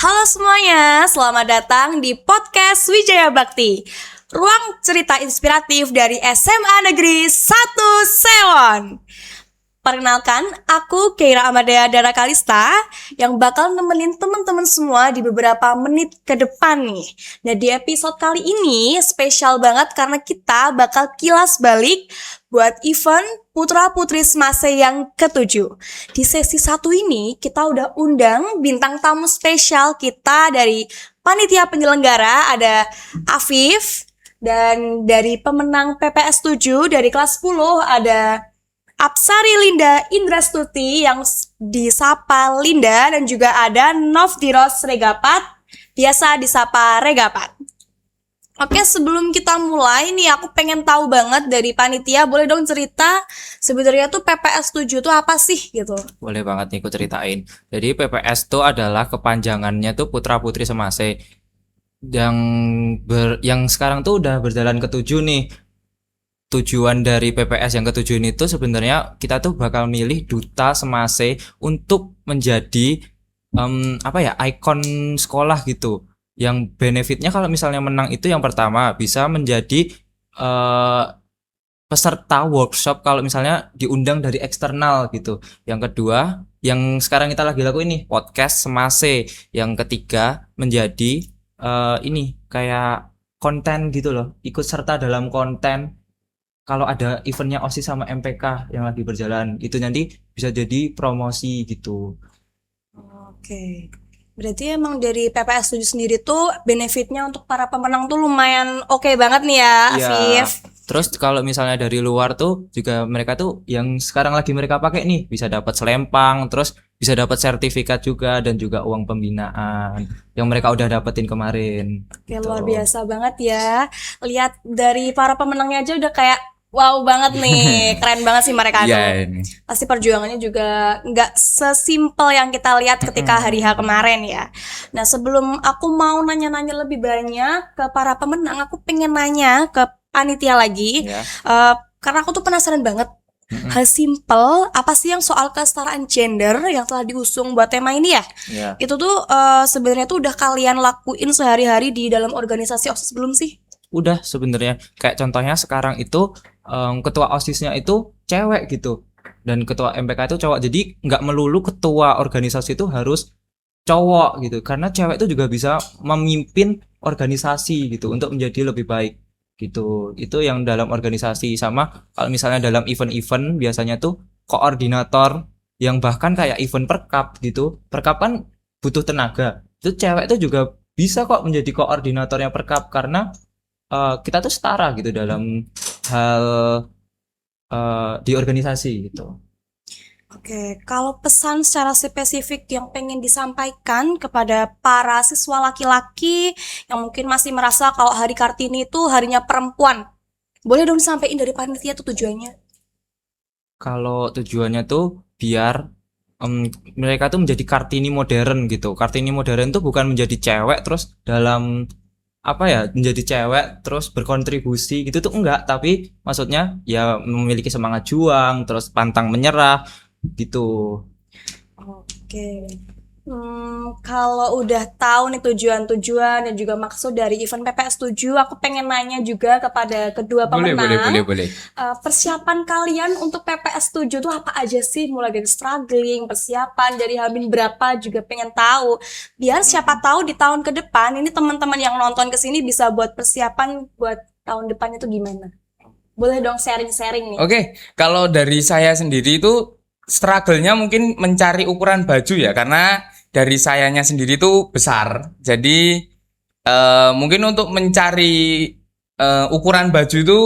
Halo semuanya, selamat datang di podcast Wijaya Bakti, ruang cerita inspiratif dari SMA Negeri 1 Sewon. Perkenalkan, aku Keira Amadea Dara Kalista yang bakal nemenin teman-teman semua di beberapa menit ke depan nih. Nah, di episode kali ini spesial banget karena kita bakal kilas balik buat event Putra Putri Semase yang ke-7. Di sesi 1 ini kita udah undang bintang tamu spesial kita dari panitia penyelenggara, ada Afif, dan dari pemenang PPS 7 dari kelas 10 ada Apsari Linda Indrastuti yang disapa Linda, dan juga ada Novdiros Regapat, biasa disapa Regapat. Oke, sebelum kita mulai nih, aku pengen tahu banget dari panitia, boleh dong cerita sebenarnya tuh PPS 7 tuh apa sih gitu? Boleh banget nih aku ceritain. Jadi PPS itu adalah kepanjangannya tuh Putra Putri Semase yang yang sekarang tuh udah berjalan ke-7 nih. Tujuan dari PPS yang ke-7 ini tuh sebenarnya kita tuh bakal milih duta Semase untuk menjadi ikon sekolah gitu. Yang benefitnya kalau misalnya menang itu yang pertama bisa menjadi peserta workshop kalau misalnya diundang dari eksternal gitu. Yang kedua, yang sekarang kita lagi lakuin ini podcast Semase. Yang ketiga menjadi ini kayak konten gitu loh, ikut serta dalam konten. Kalau ada eventnya OSIS sama MPK yang lagi berjalan, itu nanti bisa jadi promosi gitu. Oke. Berarti emang dari PPS 7 sendiri tuh benefitnya untuk para pemenang tuh lumayan oke banget nih ya, Iya. Afif. Terus kalau misalnya dari luar tuh juga mereka tuh yang sekarang lagi mereka pakai nih bisa dapat selempang, terus bisa dapat sertifikat juga dan juga uang pembinaan yang mereka udah dapetin kemarin. Oke, Gitu. luar biasa banget ya. Lihat dari para pemenangnya aja udah kayak wow banget nih. Keren banget sih mereka tuh. Ini. Pasti perjuangannya juga nggak sesimpel yang kita lihat ketika hari H kemarin ya. Nah, sebelum aku mau nanya-nanya lebih banyak ke para pemenang, aku pengen nanya ke panitia lagi. Ya. Karena aku tuh penasaran banget. Hal simple apa sih yang soal kesetaraan gender yang telah diusung buat tema ini ya? Ya. Itu tuh sebenarnya tuh udah kalian lakuin sehari-hari di dalam organisasi OSIS belum sih? Udah sebenarnya kayak contohnya sekarang itu ketua OSISnya itu cewek gitu dan ketua MPK itu cowok, jadi nggak melulu ketua organisasi itu harus cowok gitu, karena cewek itu juga bisa memimpin organisasi gitu untuk menjadi lebih baik gitu. Itu yang dalam organisasi. Sama kalau misalnya dalam event-event biasanya tuh koordinator yang bahkan kayak event perkap gitu, perkap kan butuh tenaga, itu cewek itu juga bisa kok menjadi koordinatornya perkap karena kita tuh setara gitu dalam hal di organisasi gitu. Oke, kalau pesan secara spesifik yang pengen disampaikan kepada para siswa laki-laki yang mungkin masih merasa kalau Hari Kartini itu harinya perempuan, boleh dong disampaikan dari panitia tuh tujuannya? Kalau tujuannya tuh biar mereka tuh menjadi Kartini modern gitu. Kartini modern tuh bukan menjadi cewek terus dalam menjadi cewek terus berkontribusi gitu tuh enggak, tapi maksudnya ya memiliki semangat juang terus pantang menyerah gitu. Oke. Kalau udah tahu nih tujuan-tujuan dan juga maksud dari event PPS 7, aku pengen nanya juga kepada kedua pemenang. Boleh. Persiapan kalian untuk PPS 7 tuh apa aja sih? Mulai dari struggling, persiapan, dari Hamin berapa juga pengen tahu. Biar siapa tahu di tahun ke depan ini teman-teman yang nonton kesini bisa buat persiapan buat tahun depan itu gimana? Boleh dong sharing-sharing nih. Oke, kalau dari saya sendiri itu struggle-nya mungkin mencari ukuran baju ya, karena dari sayanya sendiri itu besar. Jadi mungkin untuk mencari ukuran baju itu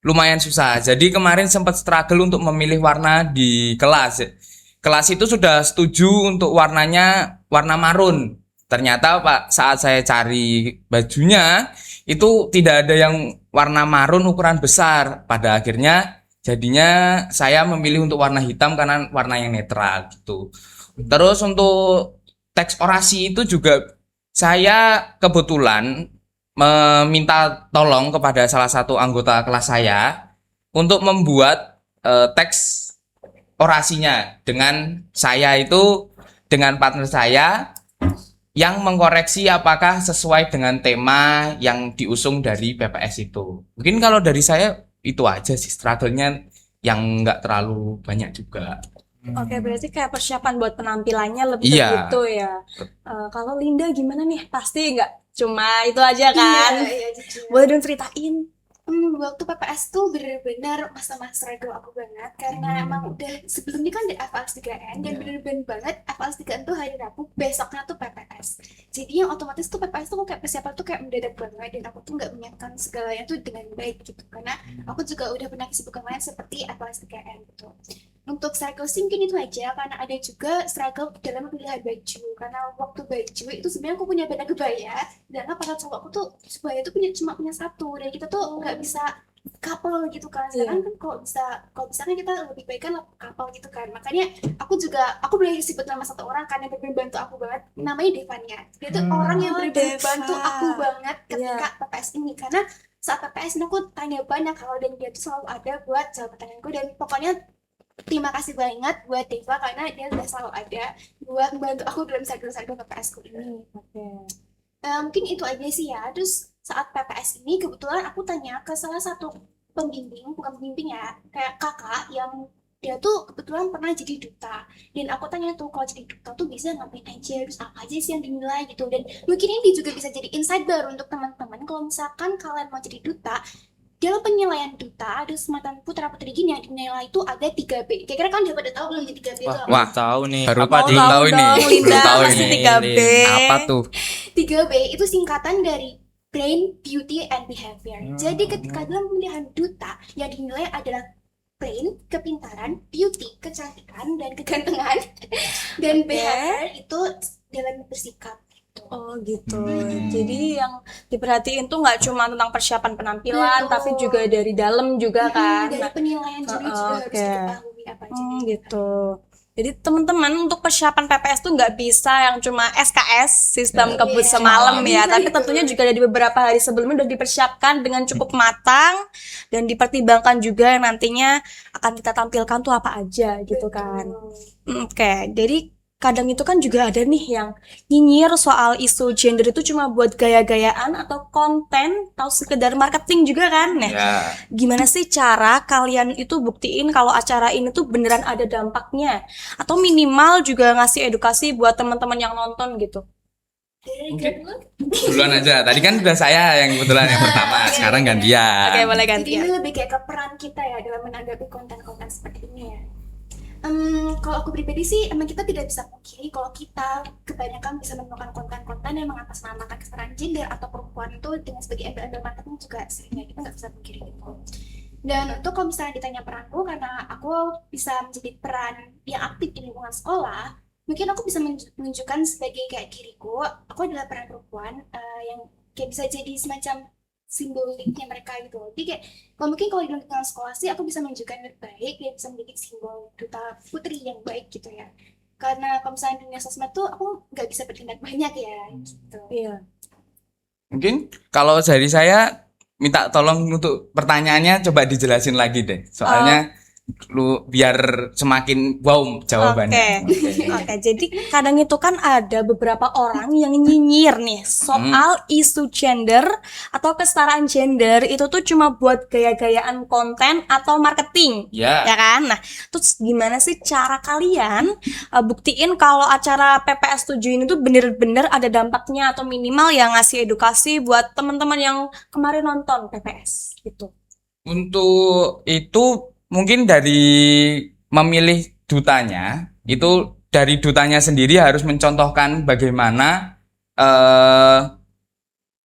lumayan susah. Jadi kemarin sempat struggle untuk memilih warna di kelas. Kelas itu sudah setuju untuk warnanya warna marun. Ternyata Pak, saat saya cari bajunya itu tidak ada yang warna marun ukuran besar. Pada akhirnya jadinya saya memilih untuk warna hitam karena warna yang netral gitu. Terus untuk teks orasi itu juga saya kebetulan meminta tolong kepada salah satu anggota kelas saya untuk membuat teks orasinya dengan saya itu, dengan partner saya yang mengkoreksi apakah sesuai dengan tema yang diusung dari PPS itu. Mungkin kalau dari saya itu aja sih, struggle-nya yang nggak terlalu banyak juga. Oke, berarti kayak persiapan buat penampilannya lebih Iya. gitu ya. Kalau Linda gimana nih? Pasti nggak cuma itu aja kan? Iya, jujur. Boleh dong ceritain. Waktu PPS tuh bener-bener masa-masa struggle aku banget karena emang udah sebelumnya kan di FAS 3N dan bener-bener banget FAS 3N tuh hari Rabu, besoknya tuh PPS. Jadi yang otomatis tuh PPS tuh aku kayak persiapan tuh kayak mendadak banget dan aku tuh nggak menyiapkan segalanya tuh dengan baik gitu karena aku juga udah pernah kesibukan lain seperti FAS 3N gitu. Untuk struggle sih mungkin itu aja karena ada juga struggle dalam pilihan baju karena waktu baju itu sebenarnya aku punya banyak kebaya dan para cowokku tuh kebaya tuh cuma punya satu dan kita tuh nggak bisa couple gitu kan sekarang kan kalau bisa kan kita lebih baik kan couple gitu kan makanya aku boleh disebut nama satu orang kan yang benar bantu aku banget namanya Devanya dia tuh orang yang benar bantu aku banget ketika PPS ini karena saat PPS ini aku tanya banyak hal dan dia tuh selalu ada buat jawab pertanyaanku dan pokoknya terima kasih banget buat Deva karena dia udah selalu ada buat membantu aku dalam struggle PPS ku ini. Mungkin itu aja sih ya. Terus saat PPS ini kebetulan aku tanya ke salah satu pembimbing, bukan pembimbing ya, kayak kakak yang dia tuh kebetulan pernah jadi duta dan aku tanya tuh kalau jadi duta tuh bisa ngapain aja, terus apa aja sih yang dinilai gitu dan mungkin ini juga bisa jadi insight baru untuk teman-teman kalau misalkan kalian mau jadi duta. Dalam penilaian duta ada semacam putra-putri gini yang dinilai itu ada 3B. Kira-kira kan udah pada tahu belum 3B itu apa? Wah, tahu nih. baru Apa belum tahu ini. dong, Belum Linda, tahu masih ini. 3B. Apa tuh? 3B itu singkatan dari Brain, Beauty, and Behavior. Jadi ketika dalam pemilihan duta yang dinilai adalah brain, kepintaran, beauty, kecantikan, dan kegantengan, dan behavior itu dalam bersikap. Oh gitu. Jadi yang diperhatiin tuh nggak cuma tentang persiapan penampilan, tapi juga dari dalam juga kan. Dari penilaian juri juga harus oke. diketahui apa aja. Gitu. Jadi teman-teman untuk persiapan PPS tuh nggak bisa yang cuma SKS sistem kebut semalam ya, tapi tentunya juga dari beberapa hari sebelumnya udah dipersiapkan dengan cukup matang dan dipertimbangkan juga nantinya akan kita tampilkan tuh apa aja gitu kan. Oke, jadi kadang itu kan juga ada nih yang nyinyir soal isu gender itu cuma buat gaya-gayaan atau konten atau sekedar marketing juga kan. Nah, Ya. gimana sih cara kalian itu buktiin kalau acara ini tuh beneran ada dampaknya atau minimal juga ngasih edukasi buat teman-teman yang nonton gitu. Dari dulu. Duluan aja. Tadi kan udah saya yang kebetulan yang pertama. Sekarang gantian. Oke, boleh Jadi gantian. ini lebih kayak ke peran kita ya dalam menanggapi konten-konten seperti ini ya. Kalau aku pribadi sih emang kita tidak bisa pungkiri kalau kita kebanyakan bisa menemukan konten-konten yang mengatasnamakan kesetaraan gender atau perempuan itu dengan sebagai embel-embel marketing juga seringnya kita nggak bisa pungkiri gitu. Dan untuk kalau misalnya ditanya peranku karena aku bisa menjadi peran yang aktif di lingkungan sekolah, mungkin aku bisa menunjukkan sebagai kayak diriku, aku adalah peran perempuan yang kayak bisa jadi semacam simboliknya mereka gitu. Jadi kayak kalau di lingkungan sekolah sih aku bisa menunjukkan yang baik dan bisa menjadi simbol duta putri yang baik gitu ya. Karena kalau misalnya dunia sosmed tuh aku nggak bisa bertindak banyak ya gitu. Iya. Mungkin kalau dari saya minta tolong untuk pertanyaannya coba dijelasin lagi deh. Soalnya lu biar semakin wow jawabannya. Oke, jadi kadang itu kan ada beberapa orang yang nyinyir nih soal isu gender atau kesetaraan gender itu tuh cuma buat gaya-gayaan konten atau marketing. Ya. Ya kan? Nah, terus gimana sih cara kalian buktiin kalau acara PPS 7 ini tuh bener-bener ada dampaknya atau minimal yang ngasih edukasi buat teman-teman yang kemarin nonton PPS gitu. Untuk itu mungkin dari memilih dutanya, itu dari dutanya sendiri harus mencontohkan bagaimana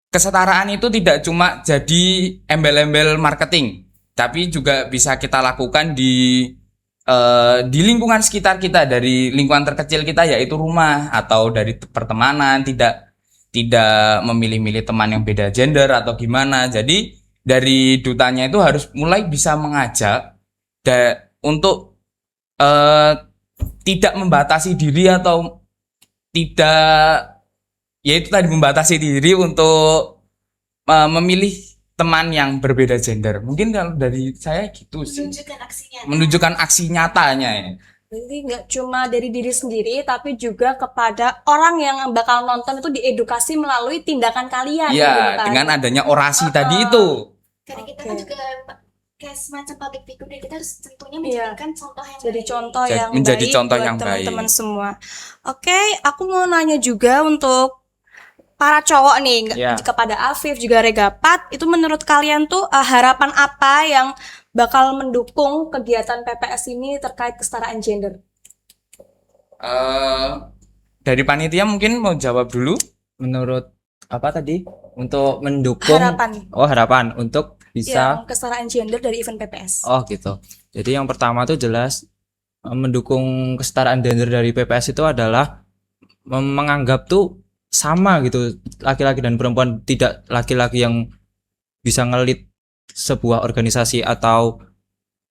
kesetaraan itu tidak cuma jadi embel-embel marketing, tapi juga bisa kita lakukan di lingkungan sekitar kita, dari lingkungan terkecil kita yaitu rumah atau dari pertemanan, tidak memilih-milih teman yang beda gender atau gimana. Jadi dari dutanya itu harus mulai bisa mengajak untuk tidak membatasi diri atau tidak, yaitu tadi membatasi diri untuk memilih teman yang berbeda gender. Mungkin kalau dari saya gitu sih. Menunjukkan aksinya. Menunjukkan aksi nyatanya ya. Jadi nggak cuma dari diri sendiri, tapi juga kepada orang yang bakal nonton itu diedukasi melalui tindakan kalian. gitu Iya, kan. dengan adanya orasi tadi itu. Karena kita Oke. kan juga kayak semacam public figure dan kita harus tentunya Iya. menjadikan contoh yang Jadi baik. contoh Jadi yang menjadi baik contoh buat yang teman-teman baik. semua. Oke, aku mau nanya juga untuk para cowok nih, Ya. kepada Afif juga Regapat, itu menurut kalian tuh harapan apa yang bakal mendukung kegiatan PPS ini terkait kesetaraan gender? Dari panitia mungkin mau jawab dulu. Menurut apa tadi? Untuk mendukung Harapan. harapan untuk bisa Yang kesetaraan gender dari event PPS. Oh gitu. Jadi yang pertama tuh jelas mendukung kesetaraan gender dari PPS itu adalah menganggap tuh sama gitu laki-laki dan perempuan, tidak laki-laki yang bisa ngelit sebuah organisasi atau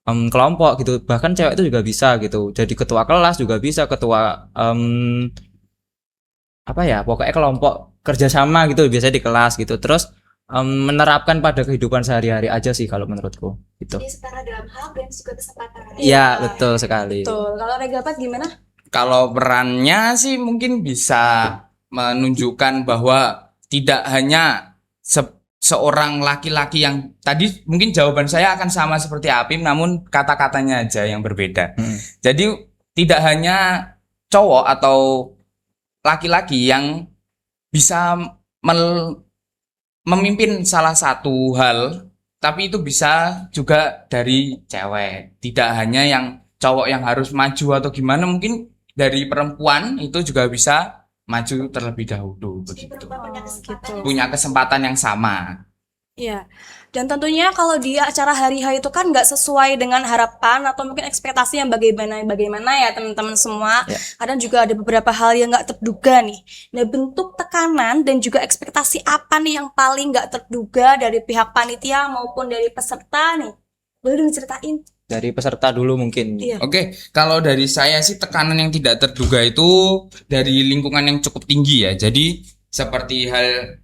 kelompok gitu, bahkan cewek itu juga bisa gitu, jadi ketua kelas juga bisa, ketua apa ya, pokoknya kelompok kerjasama gitu biasanya di kelas gitu. Terus menerapkan pada kehidupan sehari-hari aja sih kalau menurutku gitu. Jadi setara dalam hak dan juga kesempatan. Iya betul sekali. Betul. Kalau Regapat gimana? Kalau perannya sih mungkin bisa menunjukkan bahwa tidak hanya seorang laki-laki yang tadi mungkin jawaban saya akan sama seperti Apim, namun kata-katanya aja yang berbeda. Jadi tidak hanya cowok atau laki-laki yang bisa memimpin salah satu hal, tapi itu bisa juga dari cewek. Tidak hanya yang cowok yang harus maju atau gimana, mungkin dari perempuan itu juga bisa maju terlebih dahulu Jadi begitu. perempuan punya kesempatan yang Punya kesempatan yang sama. Iya. Dan tentunya kalau di acara hari H itu kan nggak sesuai dengan harapan atau mungkin ekspektasi yang bagaimana ya teman-teman semua. Ya. Kadang juga ada beberapa hal yang nggak terduga nih. Nah, bentuk tekanan dan juga ekspektasi apa nih yang paling nggak terduga dari pihak panitia maupun dari peserta nih? Boleh dong ceritain? Dari peserta dulu mungkin. Iya. Oke, kalau dari saya sih tekanan yang tidak terduga itu dari lingkungan yang cukup tinggi ya. Jadi seperti hal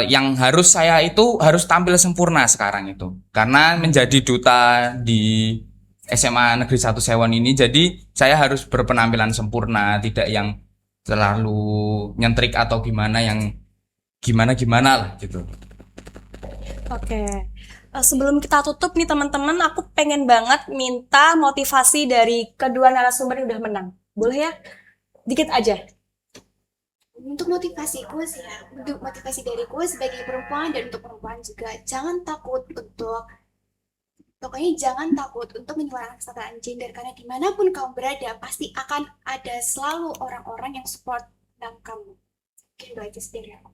yang harus saya itu harus tampil sempurna sekarang itu. Karena menjadi duta di SMA Negeri 1 Sewon ini, jadi saya harus berpenampilan sempurna, tidak yang terlalu nyentrik atau gimana yang gimana-gimana lah gitu. Oke. Sebelum kita tutup nih teman-teman, aku pengen banget minta motivasi dari kedua narasumber yang udah menang. Boleh ya? Dikit aja. untuk motivasiku sih ya, untuk motivasi dariku sebagai perempuan dan untuk perempuan juga, jangan takut untuk pokoknya jangan takut untuk menyuarakan kesetaraan gender, karena dimanapun kamu berada pasti akan ada selalu orang-orang yang support dalam kamu. Mungkin itu aja sih dari aku.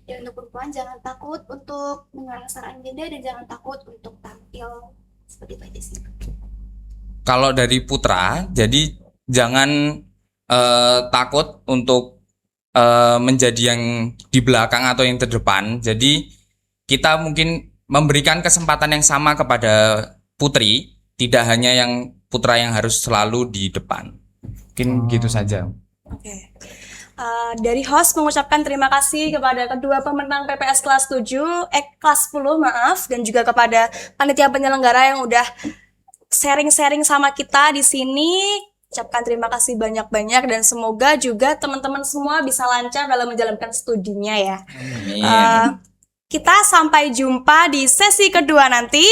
Dan untuk perempuan jangan takut untuk menyuarakan kesetaraan gender dan jangan takut untuk tampil seperti itu aja sih. Kalau dari Putra, jadi jangan takut untuk menjadi yang di belakang atau yang terdepan. Jadi kita mungkin memberikan kesempatan yang sama kepada putri, tidak hanya yang putra yang harus selalu di depan. Mungkin gitu saja. Oke. Dari host mengucapkan terima kasih kepada kedua pemenang PPS kelas 10 maaf, dan juga kepada panitia penyelenggara yang udah sharing-sharing sama kita di sini. Ucapkan terima kasih banyak-banyak dan semoga juga teman-teman semua bisa lancar dalam menjalankan studinya ya. Amin. Kita sampai jumpa di sesi kedua nanti.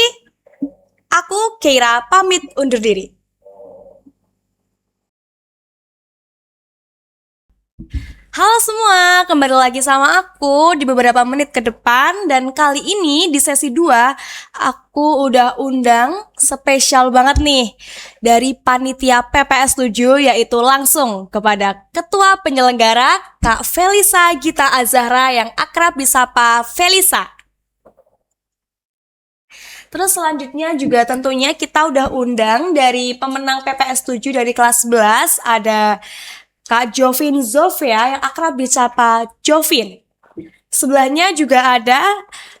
Aku Keira pamit undur diri. Halo semua, kembali lagi sama aku di beberapa menit ke depan. Dan kali ini di sesi 2 aku udah undang spesial banget nih dari panitia PPS 7, yaitu langsung kepada ketua penyelenggara Kak Felisa Gita Azahra yang akrab disapa Felisa. Terus selanjutnya juga tentunya kita udah undang dari pemenang PPS 7 dari kelas 11, ada Kak Jovin Zofia yang akrab disapa Jovin. Sebelahnya juga ada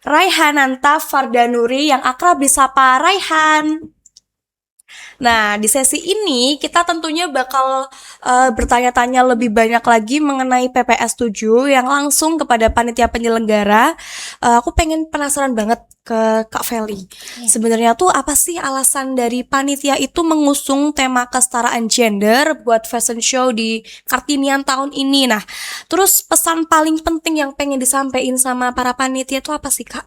Raihananta Fardanuri yang akrab disapa Raihan. Nah, di sesi ini kita tentunya bakal bertanya-tanya lebih banyak lagi mengenai PPS 7 yang langsung kepada panitia penyelenggara. Aku pengen penasaran banget ke Kak Feli. Iya. Sebenarnya tuh apa sih alasan dari panitia itu mengusung tema kesetaraan gender buat fashion show di Kartinian tahun ini? Nah, terus pesan paling penting yang pengen disampaikan sama para panitia itu apa sih, Kak?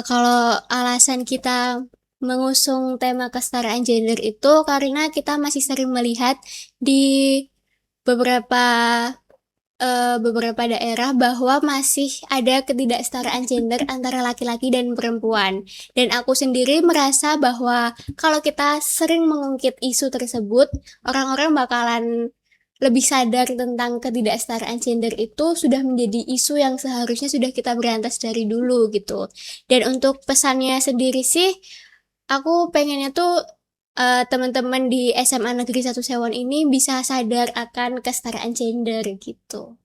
Kalau alasan kita mengusung tema kesetaraan gender itu karena kita masih sering melihat di beberapa beberapa daerah bahwa masih ada ketidaksetaraan gender antara laki-laki dan perempuan. Dan aku sendiri merasa bahwa kalau kita sering mengungkit isu tersebut, orang-orang bakalan lebih sadar tentang ketidaksetaraan gender itu sudah menjadi isu yang seharusnya sudah kita berantas dari dulu gitu. Dan untuk pesannya sendiri sih, aku pengennya tuh teman-teman di SMA Negeri 1 Sewon ini bisa sadar akan kesetaraan gender gitu.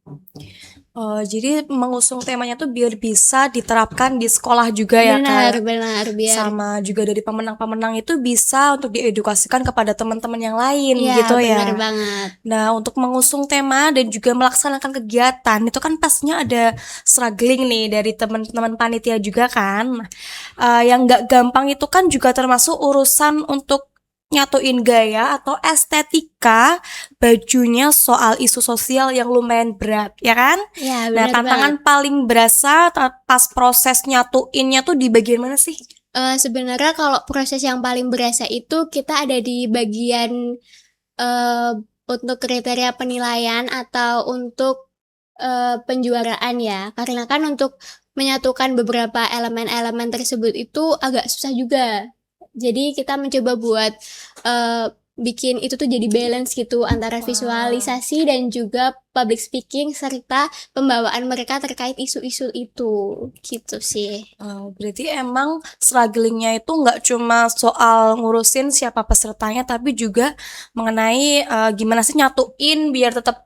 Jadi mengusung temanya tuh biar bisa diterapkan di sekolah juga ya, Kak? Benar, biar Sama juga dari pemenang-pemenang itu bisa untuk diedukasikan kepada teman-teman yang lain ya gitu ya. benar banget. Nah, untuk mengusung tema dan juga melaksanakan kegiatan itu kan pastinya ada struggling nih dari teman-teman panitia juga kan. Yang nggak gampang itu kan juga termasuk urusan untuk nyatuin gaya atau estetika bajunya soal isu sosial yang lumayan berat, ya kan? Ya, Nah, benar tantangan banget. paling berasa pas proses nyatuinnya tuh di bagian mana sih? Sebenarnya kalau proses yang paling berasa itu kita ada di bagian eh, untuk kriteria penilaian atau untuk penjuaraan ya. Karena kan untuk menyatukan beberapa elemen-elemen tersebut itu agak susah juga. Jadi kita mencoba buat bikin itu tuh jadi balance gitu antara visualisasi dan juga public speaking serta pembawaan mereka terkait isu-isu itu gitu sih. Berarti emang strugglingnya itu nggak cuma soal ngurusin siapa pesertanya, tapi juga mengenai gimana sih nyatuin biar tetap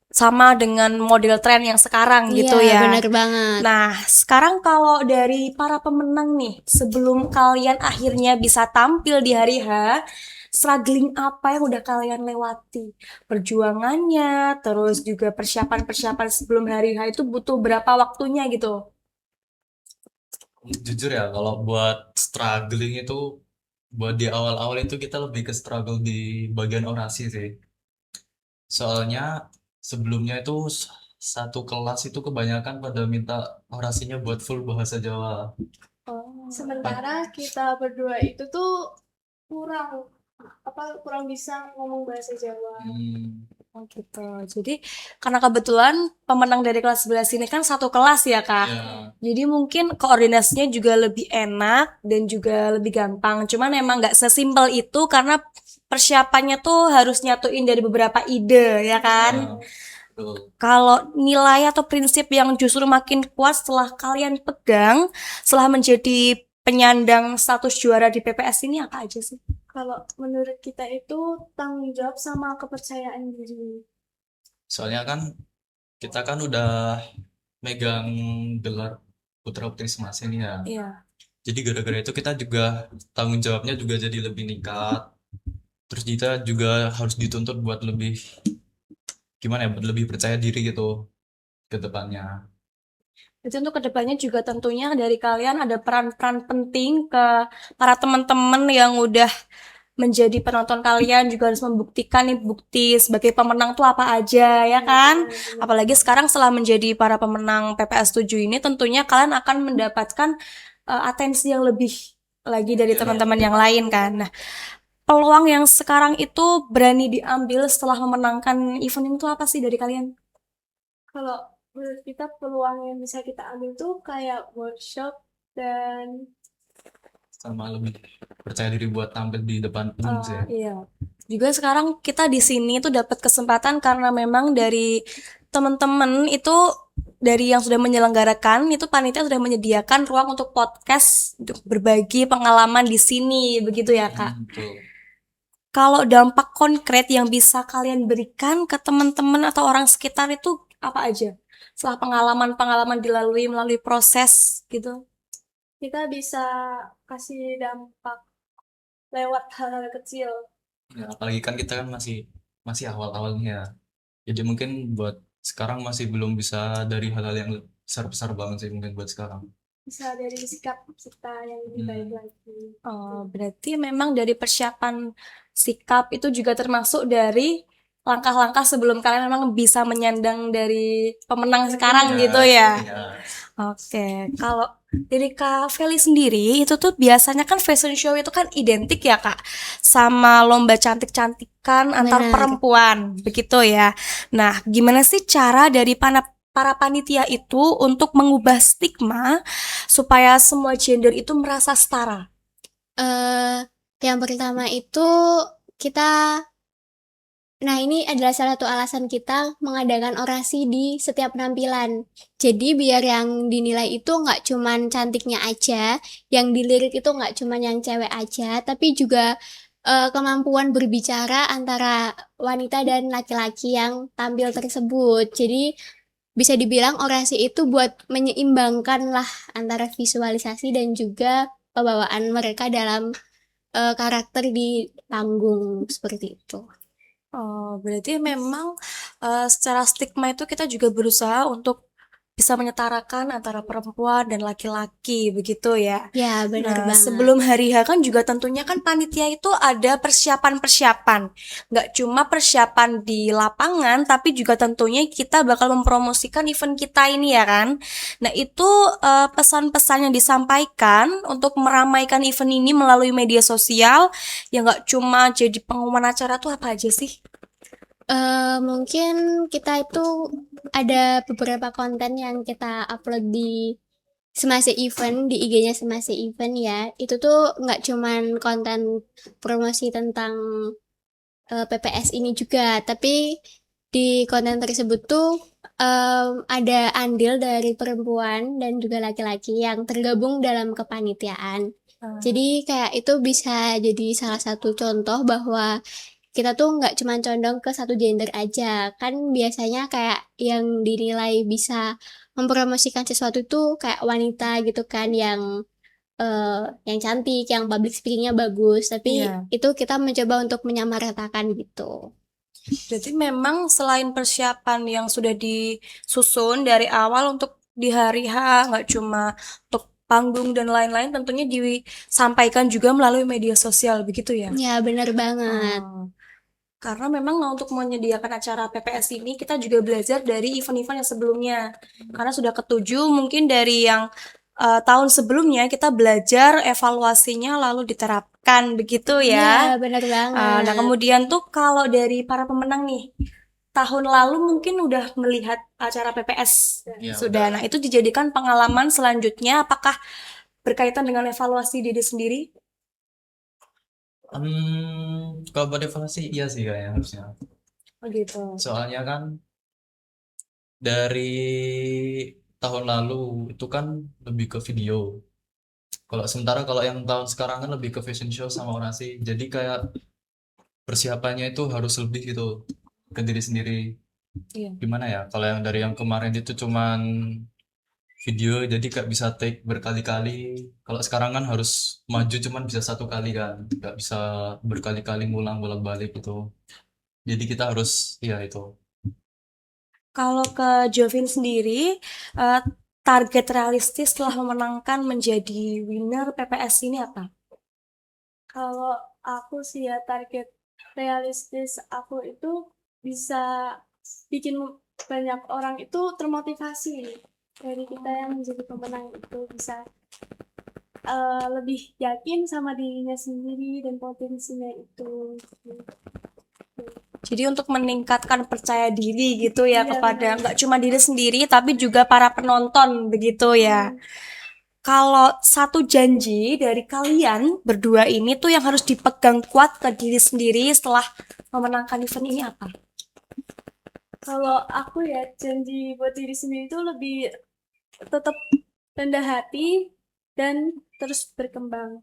sama dengan model tren yang sekarang gitu Iya, ya. benar banget. Nah, sekarang kalau dari para pemenang nih, sebelum kalian akhirnya bisa tampil di hari H, struggling apa yang udah kalian lewati? Perjuangannya, terus juga persiapan-persiapan sebelum hari H itu butuh berapa waktunya gitu? Jujur ya, kalau buat struggling itu, buat di awal-awal itu kita lebih ke struggle di bagian orasi sih. Soalnya sebelumnya itu satu kelas itu kebanyakan pada minta orasinya buat full bahasa Jawa. Sementara kita berdua itu tuh kurang bisa ngomong bahasa Jawa. Oh gitu. Jadi karena kebetulan pemenang dari kelas 11 ini kan satu kelas ya, Kak. Ya, Jadi mungkin koordinasinya juga lebih enak dan juga lebih gampang. Cuman emang nggak sesimpel itu karena persiapannya tuh harus nyatuin dari beberapa ide, ya kan? ya, betul. Kalau nilai atau prinsip yang justru makin kuat setelah kalian pegang, setelah menjadi penyandang status juara di PPS ini apa aja sih? Kalau menurut kita itu tanggung jawab sama kepercayaan diri. Soalnya kan kita kan udah megang gelar Putra Putri Semas ini ya. Iya. Jadi gara-gara itu kita juga tanggung jawabnya juga jadi lebih meningkat. Terus kita juga harus dituntut buat lebih gimana ya, buat lebih percaya diri gitu ke depannya. Jadi untuk kedepannya juga tentunya dari kalian ada peran-peran penting ke para teman-teman yang udah menjadi penonton kalian juga harus membuktikan nih bukti sebagai pemenang tuh apa aja ya kan. Apalagi sekarang setelah menjadi para pemenang PPS 7 ini tentunya kalian akan mendapatkan atensi yang lebih lagi dari teman-teman yang lain kan. Nah, peluang yang sekarang itu berani diambil setelah memenangkan event itu apa sih dari kalian? Kalau menurut kita peluang yang bisa kita ambil tuh kayak workshop dan Sama lebih percaya diri buat tampil di depan umum sih. Iya. Juga sekarang kita di sini tuh dapat kesempatan karena memang dari teman-teman itu dari yang sudah menyelenggarakan itu panitia sudah menyediakan ruang untuk podcast untuk berbagi pengalaman di sini begitu ya, Kak. Betul. Kalau dampak konkret yang bisa kalian berikan ke teman-teman atau orang sekitar itu apa aja? Setelah pengalaman-pengalaman dilalui melalui proses gitu. kita bisa kasih dampak lewat hal-hal kecil. Ya, apalagi kan kita kan masih masih awal-awalnya. Jadi mungkin buat sekarang masih belum bisa dari hal-hal yang besar-besar banget sih mungkin buat sekarang. Bisa dari sikap kita yang lebih baik lagi. Oh, berarti memang dari persiapan sikap itu juga termasuk dari langkah-langkah sebelum kalian memang bisa menyandang dari pemenang sekarang Ya, gitu ya. ya. Oke, kalau dari Kak Feli sendiri itu tuh biasanya kan fashion show itu kan identik ya Kak sama lomba cantik-cantikan antar Benar. perempuan, begitu ya. Nah, gimana sih cara dari para panitia itu untuk mengubah stigma supaya semua gender itu merasa setara? Eh, yang pertama itu kita, nah ini adalah salah satu alasan kita mengadakan orasi di setiap penampilan. Jadi biar yang dinilai itu nggak cuman cantiknya aja, yang dilirik itu nggak cuman yang cewek aja, tapi juga kemampuan berbicara antara wanita dan laki-laki yang tampil tersebut. Jadi bisa dibilang orasi itu buat menyeimbangkan lah antara visualisasi dan juga pembawaan mereka dalam karakter di panggung seperti itu. Oh, berarti memang secara stigma itu kita juga berusaha untuk bisa menyetarakan antara perempuan dan laki-laki, begitu ya. Ya, benar Nah, banget. sebelum hari H kan juga tentunya kan panitia itu ada persiapan-persiapan. Nggak cuma persiapan di lapangan, tapi juga tentunya kita bakal mempromosikan event kita ini ya kan. Nah, itu pesan-pesan yang disampaikan untuk meramaikan event ini melalui media sosial, ya nggak cuma jadi pengumuman acara tuh apa aja sih? Mungkin kita itu ada beberapa konten yang kita upload di semasa event, di IG-nya semasa event ya. Itu tuh nggak cuman konten promosi tentang PPS ini juga, tapi di konten tersebut tuh ada andil dari perempuan dan juga laki-laki yang tergabung dalam kepanitiaan. Jadi kayak itu bisa jadi salah satu contoh bahwa kita tuh nggak cuma condong ke satu gender aja. Kan biasanya kayak yang dinilai bisa mempromosikan sesuatu tuh kayak wanita gitu kan yang cantik, yang public speakingnya bagus. Tapi Iya. itu kita mencoba untuk menyamaratakan gitu. Berarti memang selain persiapan yang sudah disusun dari awal untuk di hari H, nggak cuma untuk panggung dan lain-lain, tentunya disampaikan juga melalui media sosial, begitu ya? Ya, benar banget. Oh. Karena memang untuk menyediakan acara PPS ini kita juga belajar dari event-event yang sebelumnya. Karena sudah ketujuh mungkin dari yang tahun sebelumnya kita belajar evaluasinya lalu diterapkan begitu ya. Ya, benar Nah, banget. kemudian tuh kalau dari para pemenang nih, tahun lalu mungkin udah melihat acara PPS Ya, sudah. udah. Nah, itu dijadikan pengalaman selanjutnya apakah berkaitan dengan evaluasi diri sendiri? Kalau buat evaluasi iya sih kayaknya harusnya. Oh gitu. Soalnya kan dari tahun lalu itu kan lebih ke video. Kalau yang tahun sekarang kan lebih ke fashion show sama orasi. Jadi kayak persiapannya itu harus lebih gitu ke diri sendiri. Iya. Gimana ya? Kalau yang dari yang kemarin itu cuman video, jadi gak bisa take berkali-kali. Kalau sekarang kan harus maju cuman bisa satu kali kan, gak bisa berkali-kali ngulang bolak-balik gitu. Jadi kita harus ya itu. Kalau ke Jovin sendiri, eh, target realistis setelah memenangkan menjadi winner PPS ini apa? Kalau aku sih ya target realistis aku itu bisa bikin banyak orang itu termotivasi dari kita yang menjadi pemenang itu bisa lebih yakin sama dirinya sendiri dan potensinya itu. Jadi untuk meningkatkan percaya diri gitu ya Iya, kepada benar. nggak cuma diri sendiri tapi juga para penonton begitu ya. Hmm. Kalau satu janji dari kalian berdua ini tuh yang harus dipegang kuat ke diri sendiri setelah memenangkan event ini apa? Kalau aku ya janji buat diri sendiri itu lebih tetap rendah hati dan terus berkembang.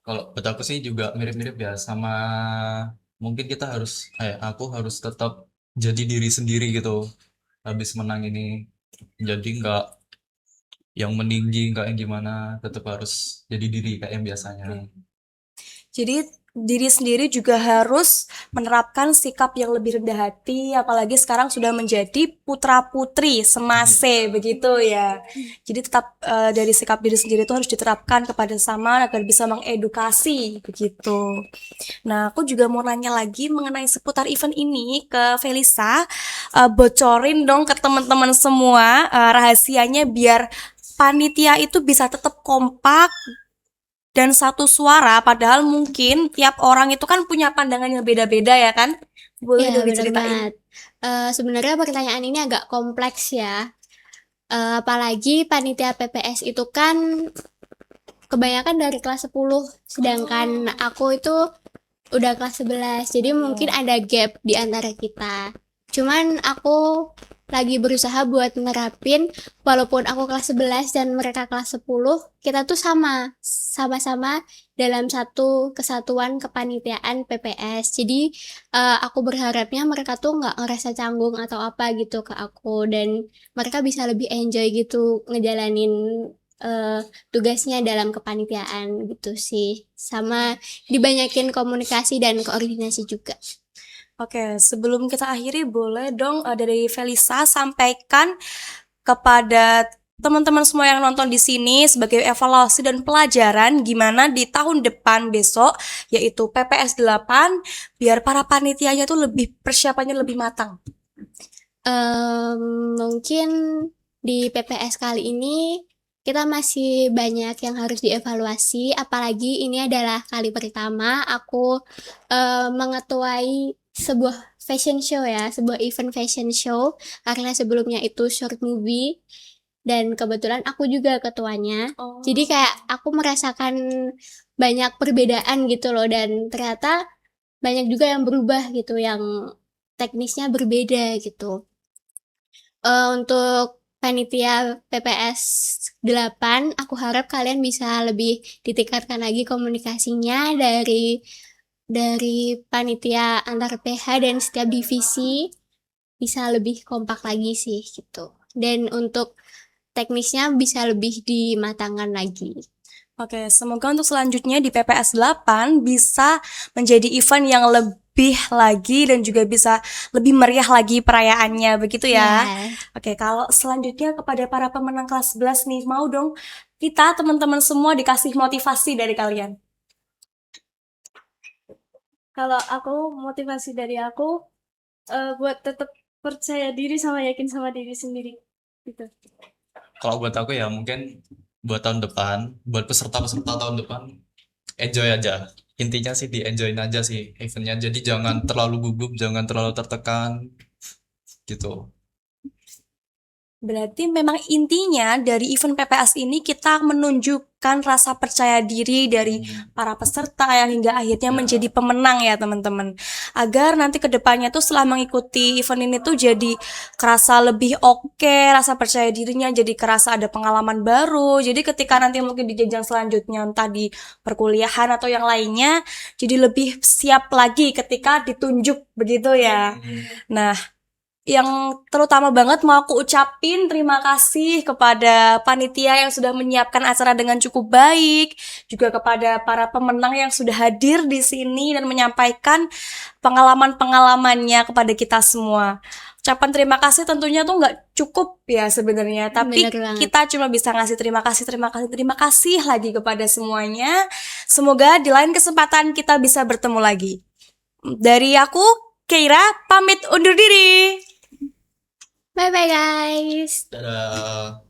Kalau buat aku sih juga mirip-mirip ya sama mungkin kita harus aku harus tetap jadi diri sendiri gitu habis menang ini. Jadi nggak yang meninggi nggak yang gimana, tetap harus jadi diri kayak yang biasanya. Jadi diri sendiri juga harus menerapkan sikap yang lebih rendah hati, apalagi sekarang sudah menjadi putra-putri semase begitu ya. Jadi tetap dari sikap diri sendiri itu harus diterapkan kepada sama agar bisa mengedukasi begitu. Nah, aku juga mau nanya lagi mengenai seputar event ini ke Felisa. Bocorin dong ke teman-teman semua rahasianya biar panitia itu bisa tetap kompak dan satu suara, padahal mungkin tiap orang itu kan punya pandangan yang beda-beda ya kan? Boleh Ya, dong benar diceritain. banget. Sebenarnya pertanyaan ini agak kompleks ya. Apalagi panitia PPS itu kan kebanyakan dari kelas 10, sedangkan aku itu udah kelas 11. Jadi mungkin ada gap di antara kita. Cuman aku lagi berusaha buat nerapin, walaupun aku kelas 11 dan mereka kelas 10, kita tuh sama-sama dalam satu kesatuan kepanitiaan PPS. Jadi aku berharapnya mereka tuh nggak ngerasa canggung atau apa gitu ke aku, dan mereka bisa lebih enjoy gitu ngejalanin tugasnya dalam kepanitiaan gitu sih. Sama dibanyakin komunikasi dan koordinasi juga. Oke, sebelum kita akhiri boleh dong dari Felisa sampaikan kepada teman-teman semua yang nonton di sini sebagai evaluasi dan pelajaran gimana di tahun depan besok yaitu PPS 8 biar para panitianya tuh lebih persiapannya lebih matang. Mungkin di PPS kali ini kita masih banyak yang harus dievaluasi, apalagi ini adalah kali pertama aku mengetuai sebuah fashion show ya, sebuah event fashion show, karena sebelumnya itu short movie dan kebetulan aku juga ketuanya. Oh. Jadi kayak aku merasakan banyak perbedaan gitu loh, dan ternyata banyak juga yang berubah gitu, yang teknisnya berbeda gitu. Untuk panitia PPS 8, aku harap kalian bisa lebih ditingkatkan lagi komunikasinya dari panitia antar PH dan setiap divisi bisa lebih kompak lagi sih gitu. Dan untuk teknisnya bisa lebih dimatangkan lagi. Oke, semoga untuk selanjutnya di PPS 8 bisa menjadi event yang lebih lagi dan juga bisa lebih meriah lagi perayaannya, begitu ya. Oke, kalau selanjutnya kepada para pemenang kelas 11 nih, mau dong kita teman-teman semua dikasih motivasi dari kalian. Kalau aku, motivasi dari aku buat tetap percaya diri sama yakin sama diri sendiri gitu. Kalau buat aku ya mungkin buat tahun depan, buat peserta-peserta tahun depan, enjoy aja. Intinya sih di enjoyin aja sih eventnya. Jadi jangan terlalu gugup, jangan terlalu tertekan gitu. Berarti memang intinya dari event PPS ini kita menunjukkan rasa percaya diri dari para peserta yang hingga akhirnya menjadi pemenang ya teman-teman. Agar nanti kedepannya tuh setelah mengikuti event ini tuh jadi kerasa lebih oke, rasa percaya dirinya jadi kerasa ada pengalaman baru. Jadi ketika nanti mungkin di jenjang selanjutnya entah di perkuliahan atau yang lainnya jadi lebih siap lagi ketika ditunjuk begitu ya. Nah, yang terutama banget mau aku ucapin terima kasih kepada panitia yang sudah menyiapkan acara dengan cukup baik, juga kepada para pemenang yang sudah hadir di sini dan menyampaikan pengalaman-pengalamannya kepada kita semua. Ucapan terima kasih tentunya tuh nggak cukup ya sebenarnya, tapi Bener banget. kita cuma bisa ngasih terima kasih lagi kepada semuanya. Semoga di lain kesempatan kita bisa bertemu lagi. Dari aku, Keira, pamit undur diri. Bye bye guys. Dadah.